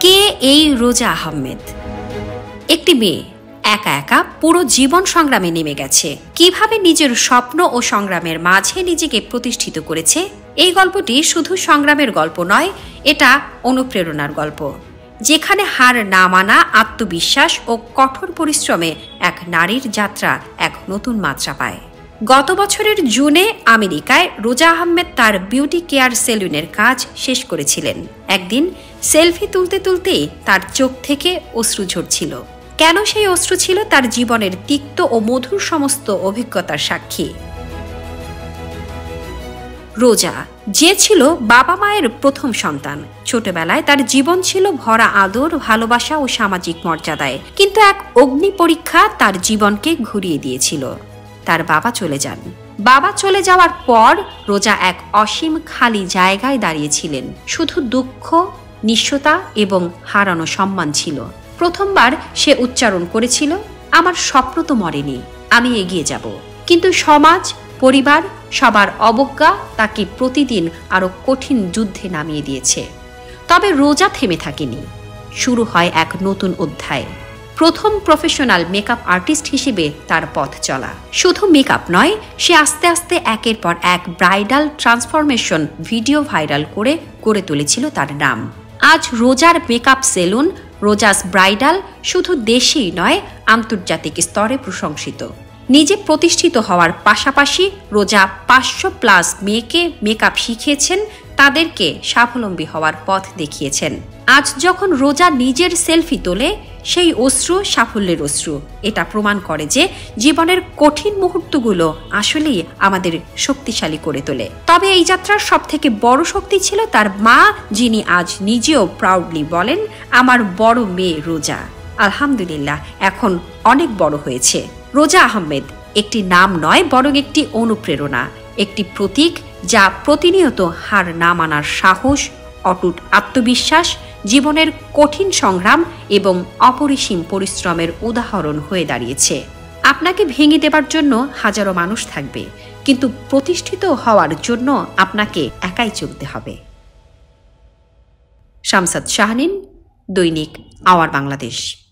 কে এই রোজা আহমেদ? একটি মেয়ে একা একা পুরো জীবন সংগ্রামে নেমে গেছে। কিভাবে নিজের স্বপ্ন ও সংগ্রামের মাঝে নিজেকে প্রতিষ্ঠিত করেছে। এই গল্পটি শুধু সংগ্রামের গল্প নয়, এটা অনুপ্রেরণার গল্প, যেখানে হার না মানা, আত্মবিশ্বাস ও কঠোর পরিশ্রমে এক নারীর যাত্রা এক নতুন মাত্রা পায়। গত বছরের জুনে আমেরিকায় রোজা আহমেদ তার বিউটি কেয়ার সেলুনের কাজ শেষ করেছিলেন। একদিন সেলফি তুলতে তুলতেই তার চোখ থেকে অশ্রু ঝরছিল। কেন সেই অশ্রু ছিল? তার জীবনের তিক্ত ও মধুর সমস্ত অভিজ্ঞতার সাক্ষী। রোজা, যে ছিল বাবা মায়ের প্রথম সন্তান, ছোটবেলায় তার জীবন ছিল ভরা আদর, ভালোবাসা ও সামাজিক মর্যাদায়। কিন্তু এক অগ্নি পরীক্ষা তার জীবনকে ঘুরিয়ে দিয়েছিল। তার বাবা চলে যান। বাবা চলে যাওয়ার পর রোজা এক অসীম খালি জায়গায় দাঁড়িয়েছিলেন। শুধু দুঃখ, নিঃস্বতা এবং হারানো সম্মান ছিল। প্রথমবার সে উচ্চারণ করেছিল, আমার স্বপ্ন তো মরেনি, আমি এগিয়ে যাব। কিন্তু সমাজ, পরিবার, সবার অবজ্ঞা তাকে প্রতিদিন আরো কঠিন যুদ্ধে নামিয়ে দিয়েছে। তবে রোজা থেমে থাকেনি। শুরু হয় এক নতুন অধ্যায়। প্রথম প্রফেশনাল মেকআপ আর্টিস্ট হিসেবে তার পথ চলা। শুধু মেকআপ নয়, সে আস্তে আস্তে একের পর এক ব্রাইডাল ট্রান্সফরমেশন ভিডিও ভাইরাল করে গড়ে তুলেছিল তার নাম। আজ রোজার মেকআপ সেলুন রোজাস ব্রাইডাল শুধু দেশেই নয়, আন্তর্জাতিক স্তরে প্রশংসিত। নিজে প্রতিষ্ঠিত হওয়ার পাশাপাশি রোজা 500+ মেয়েকে মেকআপ শিখিয়েছেন, তাদেরকে স্বাবলম্বী হওয়ার পথ দেখিয়েছেন। আজ যখন রোজা নিজের সেলফি তোলে, সেই অশ্রু সাফল্যের অশ্রু। এটা প্রমাণ করে যে জীবনের কঠিন মুহূর্তগুলো আসলেই আমাদের শক্তিশালী করে তোলে। তবে এই যাত্রার সবথেকে বড় শক্তি ছিল তার মা, যিনি আজ নিজেও প্রাউডলি বলেন, আমার বড় মেয়ে রোজা আলহামদুলিল্লাহ এখন অনেক বড় হয়েছে। রোজা আহমেদ একটি নাম নয়, বরং একটি অনুপ্রেরণা, একটি প্রতীক যা প্রতিনিয়ত হার না মানার সাহস, অটুট আত্মবিশ্বাস, জীবনের কঠিন সংগ্রাম এবং অপরিসীম পরিশ্রমের উদাহরণ হয়ে দাঁড়িয়েছে। আপনাকে ভেঙে দেবার জন্য হাজারো মানুষ থাকবে, কিন্তু প্রতিষ্ঠিত হওয়ার জন্য আপনাকে একাই চলতে হবে। শামসাদ শাহনীন, দৈনিক আওয়ার বাংলাদেশ।